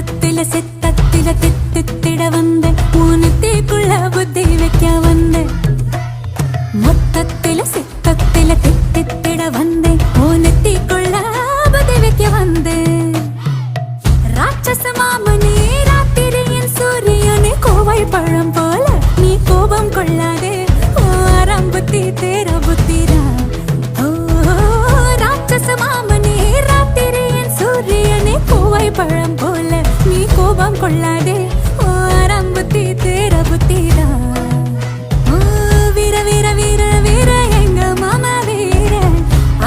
மொத்தத்தில சித்தத்தில தித்திட வந்த ஊனத்திக்குள்ள புத்தி வைக்க வந்த மொத்தத்தில சித்தத்தில தித்திட வந்த ஊனத்திக்குள்ள புத்தி வைக்க வந்த ராட்சச மாமனே ராத்திரியின் சூரியனே கோவை பழம் போல நீ கோபம் கொள்ளாதே ஆறாம் புத்தி தேரா புத்திரா ராட்சச மாமனே ராத்திரியின் சூரியனே கோவை பழம் போல நீ கோபம் கொள்ளாதே ஆறாம் புத்தி தேரா புத்திரா வீர வீர வீர வீர எங்க மாமா வீர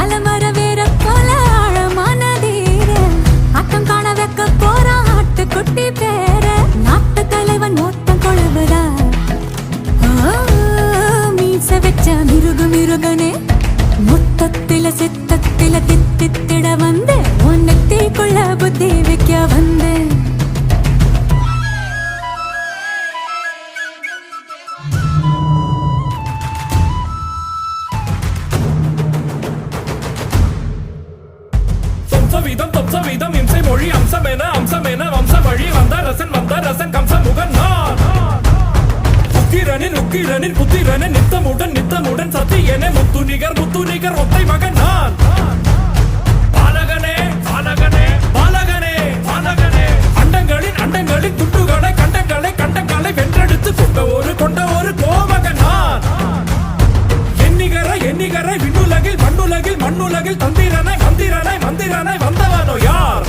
அலமர வீர போல ஆழமான தீர ஆட்டம் காண வைக்க போற ஆட்டு குட்டி பேர நாட்டு தலைவன் மொத்தம் கொழுவுதா மீச வச்ச மிருகனே மொத்தத்தில சித்தத்தில தித்திட வந்து உன்னத்திக்குள்ள புத்தி வைக்க வந்து தம்சவீதம் இம்சை மொழி அம்சமென வம்ச வழி வந்த ரசன் கம்ச முகன் உக்கிரனின் புத்திரனின் நித்தமுடன் சத்தியனே முத்து நிகர் ஒத்தை மகன் நான் பாலகனே அண்டங்களின் துண்டுகளை கண்டங்களை வென்றெடுத்து கொண்ட ஒரு கோமகன் நான் எண்ணிகரை விண்ணுலகில் மண்ணுலகில் மந்திரனை வந்தவனோ யார்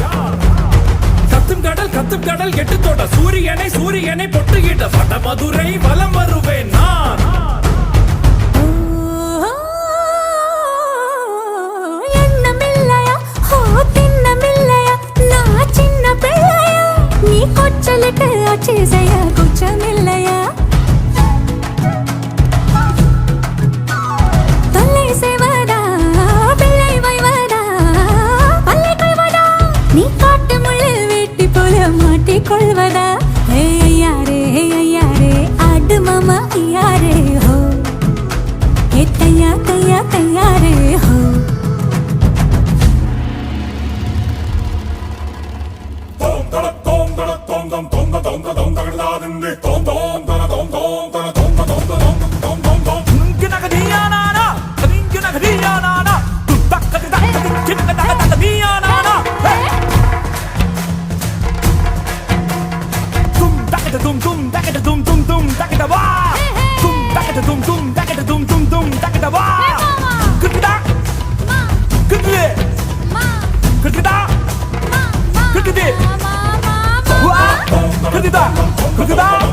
கத்தும் கடல் எட்டு தோட்ட சூரியனை பொட்டுகிட்ட பட்ட மதுரை வலம் வருவேன் நான் எண்ணமில்லையா திண்ணமில்லையா நான் சின்ன பிள்ளையா நீ கொச்சலிட்டு ஆட்சி செய்ய குச்சமில்லையா தொல்லை செய்வதா பிள்ளை வைவதா பல்லை கொள்வதா நீ காட்டு முள்ளில் வெட்டி போல மாட்டிக்கொள்வதா ஐயாரே ஆடு மாமா ஐயாரே ஹோ ஏ தையாரே ஹோ Kıkıda